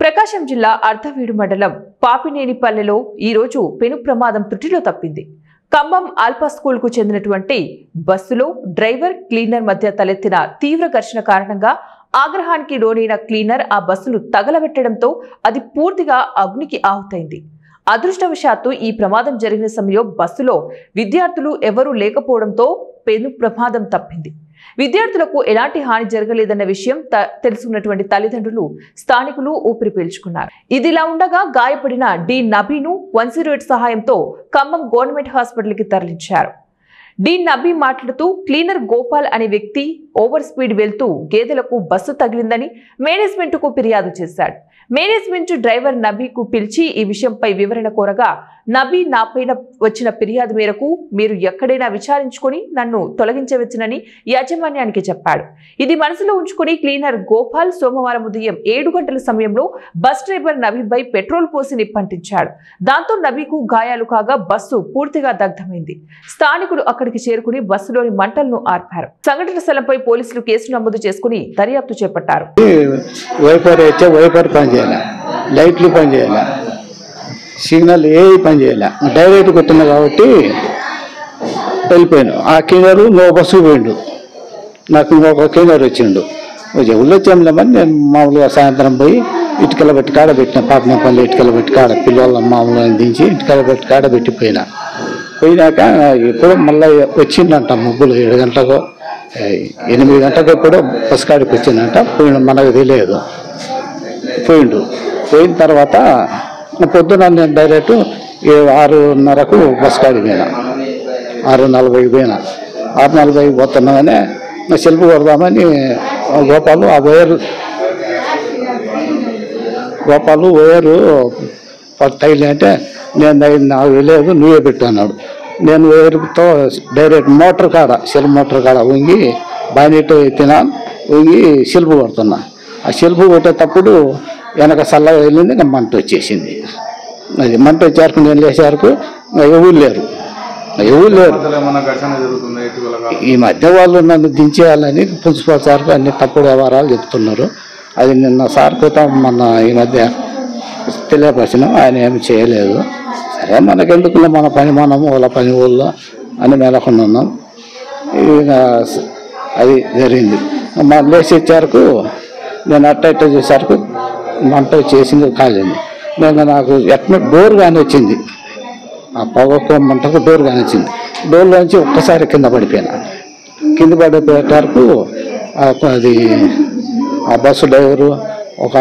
ప్రకాశం జిల్లా అర్ధవీడు మండలం పాపినేనిపల్లెలో ఈ రోజు పెను ప్రమాదం త్రుటిలో తప్పింది. ఖమ్మం ఆల్ఫా స్కూల్ కు చెందినటువంటి బస్సులో డ్రైవర్ క్లీనర్ మధ్య తలెత్తిన తీవ్ర ఘర్షణ కారణంగా ఆగ్రహానికి లోనైన క్లీనర్ ఆ బస్సును తగలబెట్టడంతో అది పూర్తిగా అగ్నికి ఆహుతైంది. అదృష్టవశాత్తు ఈ ప్రమాదం జరిగిన సమయంలో బస్సులో విద్యార్థులు ఎవరూ లేకపోవడంతో పెను ప్రమాదం తప్పింది. విద్యార్థులకు ఎలాంటి హాని జరగలేదన్న విషయం తెలుసుకున్నటువంటి తల్లిదండ్రులు స్థానికులు ఊపిరి పీల్చుకున్నారు. ఇదిలా ఉండగా గాయపడిన డి నబీను 108 సహాయంతో ఖమ్మం గవర్నమెంట్ హాస్పిటల్కి తరలించారు. డి నబీ మాట్లాడుతూ క్లీనర్ గోపాల్ అనే వ్యక్తి ఓవర్ స్పీడ్ వెళ్తూ గేదెలకు బస్సు తగిలిందని మేనేజ్మెంట్ కు ఫిర్యాదు చేశాడు. మేనేజ్మెంట్ డ్రైవర్ నబీకు పిలిచి ఈ విషయంపై వివరణ కోరగా నబీ నాపైన వచ్చిన ఫిర్యాదు మేరకు మీరు ఎక్కడైనా విచారించుకొని నన్ను తొలగించవచ్చునని యాజమాన్యానికి చెప్పాడు. ఇది మనసులో ఉంచుకుని క్లీనర్ గోపాల్ సోమవారం ఉదయం 7 గంటల సమయంలో బస్ డ్రైవర్ నబీపై పెట్రోల్ పోసి నిప్పంటించాడు. దాంతో నబీకు గాయాలు కాగా బస్సు పూర్తిగా దగ్ధమైంది. స్థానికులు అక్కడికి చేరుకుని బస్సులోని మంటలను ఆర్పారు. సంఘటన స్థలంపై పోలీసులు కేసు నమోదు చేసుకుని దర్యాప్తు చేపట్టారు. లైట్లు పనిచేయాలి, సిగ్నల్ ఏ పనిచేయాలి, డైరెక్ట్ కొట్టింది కాబట్టి వెళ్ళిపోయాను. ఆ క్లీనరు ఇంకో బస్సు పోయిండు, నాకు ఇంకొక క్లీనర్ వచ్చిండు. ఊళ్ళో వచ్చాములేమని నేను మామూలుగా సాయంత్రం పోయి ఇటుకల పెట్టి కాడ పెట్టిన పాపనపల్లి ఇటుకల పెట్టి కాడ పిల్లల మామూలుగా దించి ఇటుకల పెట్టి కాడ పెట్టిపోయినా. పోయినాక ఇప్పుడు మళ్ళీ వచ్చిందంట ముగ్గులు 7 గంటలకు 8 గంటలకు ఎప్పుడో బస్ కాడికి వచ్చిందంట. పోయిన మనకు తెలియదు. పోయిన తర్వాత పొద్దున నేను డైరెక్ట్ 6:30కు బస్ కాడికి పోయినా. 6:40కి పోయినా. 6:40కి పోతున్నామని నా సెల్ఫ్ కొడదామని గోపాలు వైరు తగిలి అంటే నేను నాకు తెలియదు నువ్వే పెట్టు అన్నాడు. నేను వైరుతో డైరెక్ట్ మోటార్ కాడ సెల్ఫ్ మోటార్ కాడ వంగి బానెట్ ఎత్తినా, వంగి సెల్ఫ్ కొడుతున్నా. ఆ సెల్ఫ్ కొట్టేటప్పుడు వెనక చల్లగా వెళ్ళింది, ఇంకా మంట వచ్చేసింది. అది మంట వచ్చేరకు నేను లేచేరకు ఎవరు లేరు. ఈ మధ్య వాళ్ళు నన్ను దించేయాలని ప్రిన్సిపల్ సార్కు అన్ని తప్పుడు వ్యవహారాలు చెప్తున్నారు. అది నిన్న సార్ క్రితం మన ఈ మధ్య తెలియపరిచినాం, ఆయన ఏమి చేయలేదు. సరే మనకెందుకు మన పని మనము వాళ్ళ పని ఊళ్ళో అని మెలకుండా ఉన్నాం. ఇక అది జరిగింది. మా లేచి వచ్చేరకు నేను అట్ట చూసేరకు మంట చేసింది కాలేదు. నేను నాకు ఎట్లా డోర్ కానీ వచ్చింది, ఆ పొగకు మంటకు డోర్ కానీ వచ్చింది. డోర్లోంచి ఒక్కసారి కింద పడిపోయినా. కింద పడిపోయేటరకు అది ఆ బస్సు డ్రైవరు ఒక